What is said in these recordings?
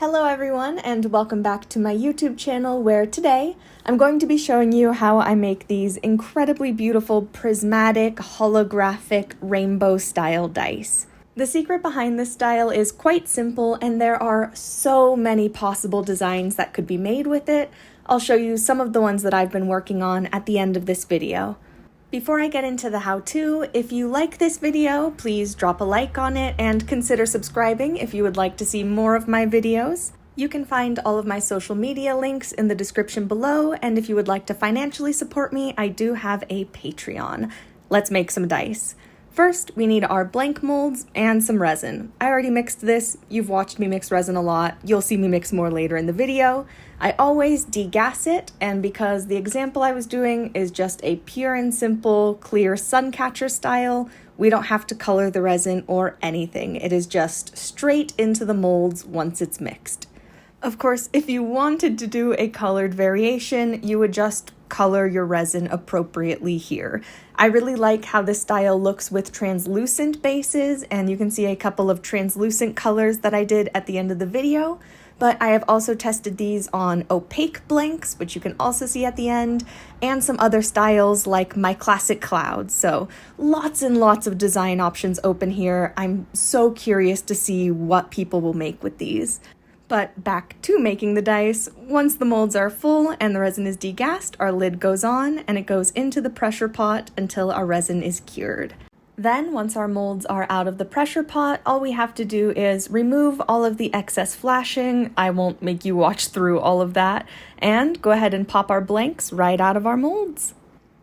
Hello everyone, and welcome back to my YouTube channel, where today I'm going to be showing you how I make these incredibly beautiful prismatic holographic rainbow style dice. The secret behind this style is quite simple, and there are so many possible designs that could be made with it. I'll show you some of the ones that I've been working on at the end of this video. Before I get into the how-to, if you like this video, please drop a like on it and consider subscribing if you would like to see more of my videos. You can find all of my social media links in the description below, and if you would like to financially support me, I do have a Patreon. Let's make some dice. First, we need our blank molds and some resin. I already mixed this. You've watched me mix resin a lot. You'll see me mix more later in the video. I always degas it, and because the example I was doing is just a pure and simple clear sun catcher style, we don't have to color the resin or anything. It is just straight into the molds once it's mixed. Of course, if you wanted to do a colored variation, you would just color your resin appropriately here. I really like how this style looks with translucent bases, and you can see a couple of translucent colors that I did at the end of the video. But I have also tested these on opaque blanks, which you can also see at the end, and some other styles like my classic clouds. So lots and lots of design options open here. I'm so curious to see what people will make with these. But back to making the dice. Once the molds are full and the resin is degassed, our lid goes on and it goes into the pressure pot until our resin is cured. Then, once our molds are out of the pressure pot, all we have to do is remove all of the excess flashing. I won't make you watch through all of that, and go ahead and pop our blanks right out of our molds.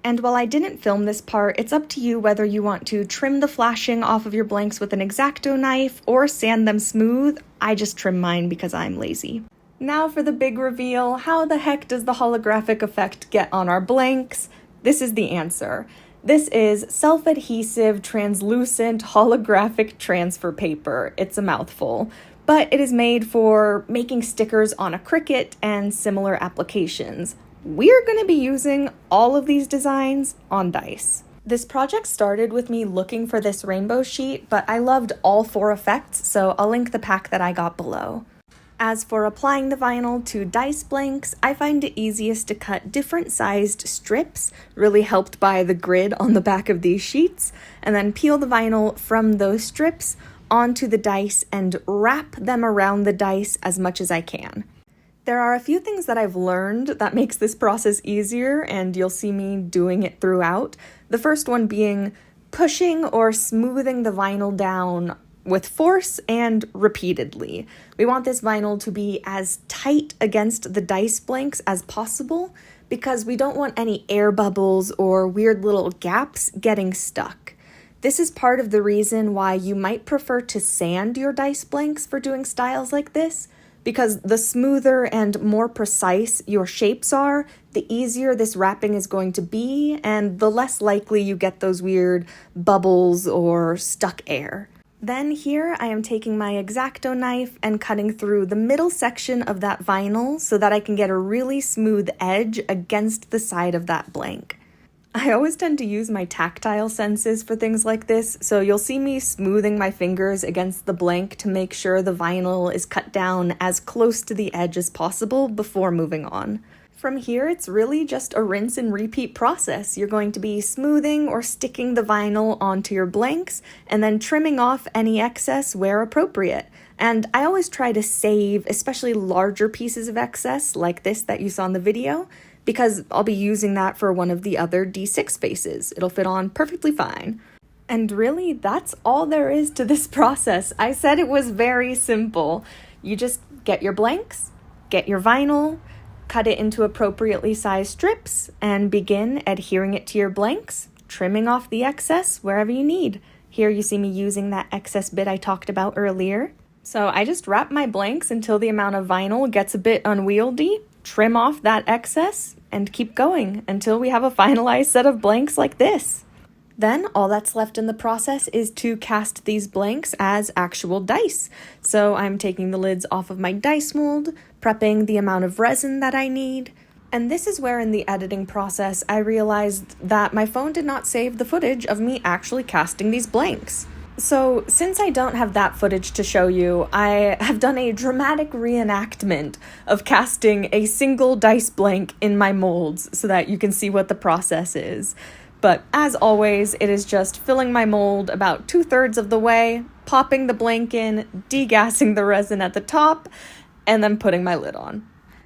And while I didn't film this part, it's up to you whether you want to trim the flashing off of your blanks with an X-Acto knife or sand them smooth. I just trim mine because I'm lazy. Now for the big reveal. How the heck does the holographic effect get on our blanks? This is the answer. This is self-adhesive, translucent, holographic transfer paper. It's a mouthful, but it is made for making stickers on a Cricut and similar applications. We're going to be using all of these designs on dice. This project started with me looking for this rainbow sheet, but I loved all 4 effects, so I'll link the pack that I got below. As for applying the vinyl to dice blanks, I find it easiest to cut different sized strips, really helped by the grid on the back of these sheets, and then peel the vinyl from those strips onto the dice and wrap them around the dice as much as I can. There are a few things that I've learned that makes this process easier, and you'll see me doing it throughout. The first one being pushing or smoothing the vinyl down with force and repeatedly. We want this vinyl to be as tight against the dice blanks as possible because we don't want any air bubbles or weird little gaps getting stuck. This is part of the reason why you might prefer to sand your dice blanks for doing styles like this, because the smoother and more precise your shapes are, the easier this wrapping is going to be, and the less likely you get those weird bubbles or stuck air. Then here I am taking my X-Acto knife and cutting through the middle section of that vinyl so that I can get a really smooth edge against the side of that blank. I always tend to use my tactile senses for things like this, so you'll see me smoothing my fingers against the blank to make sure the vinyl is cut down as close to the edge as possible before moving on. From here, it's really just a rinse and repeat process. You're going to be smoothing or sticking the vinyl onto your blanks and then trimming off any excess where appropriate. And I always try to save especially larger pieces of excess like this that you saw in the video, because I'll be using that for one of the other D6 faces. It'll fit on perfectly fine. And really, that's all there is to this process. I said it was very simple. You just get your blanks, get your vinyl, cut it into appropriately sized strips, and begin adhering it to your blanks, trimming off the excess wherever you need. Here you see me using that excess bit I talked about earlier. So I just wrap my blanks until the amount of vinyl gets a bit unwieldy, trim off that excess, and keep going until we have a finalized set of blanks like this. Then all that's left in the process is to cast these blanks as actual dice. So I'm taking the lids off of my dice mold, prepping the amount of resin that I need, and this is where in the editing process I realized that my phone did not save the footage of me actually casting these blanks. So, since I don't have that footage to show you, I have done a dramatic reenactment of casting a single dice blank in my molds so that you can see what the process is. But as always, it is just filling my mold about 2/3 of the way, popping the blank in, degassing the resin at the top, and then putting my lid on.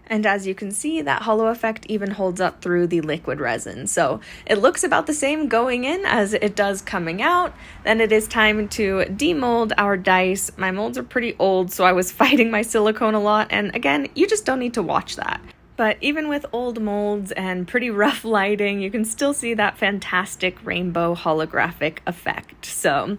And as you can see, that hollow effect even holds up through the liquid resin. So it looks about the same going in as it does coming out. Then it is time to demold our dice. My molds are pretty old, so I was fighting my silicone a lot. And again, you just don't need to watch that. But even with old molds and pretty rough lighting, you can still see that fantastic rainbow holographic effect. So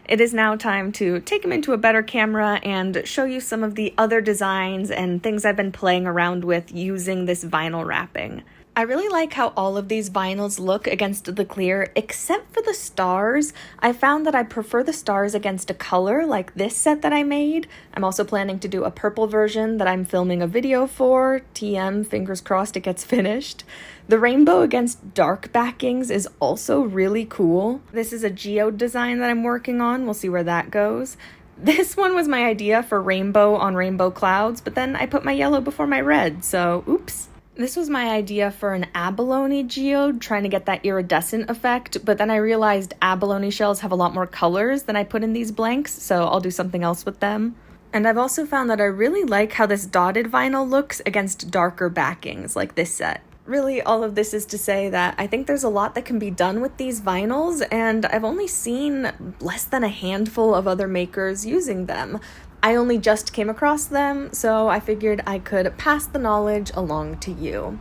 it is now time to take them into a better camera and show you some of the other designs and things I've been playing around with using this vinyl wrapping. I really like how all of these vinyls look against the clear, except for the stars. I found that I prefer the stars against a color like this set that I made. I'm also planning to do a purple version that I'm filming a video for. TM, fingers crossed it gets finished. The rainbow against dark backings is also really cool. This is a geode design that I'm working on. We'll see where that goes. This one was my idea for rainbow on rainbow clouds, but then I put my yellow before my red, so oops. This was my idea for an abalone geode, trying to get that iridescent effect, but then I realized abalone shells have a lot more colors than I put in these blanks, so I'll do something else with them. And I've also found that I really like how this dotted vinyl looks against darker backings, like this set. Really, all of this is to say that I think there's a lot that can be done with these vinyls, and I've only seen less than a handful of other makers using them. I only just came across them, so I figured I could pass the knowledge along to you.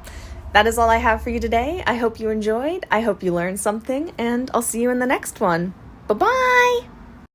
That is all I have for you today. I hope you enjoyed, I hope you learned something, and I'll see you in the next one. Bye-bye!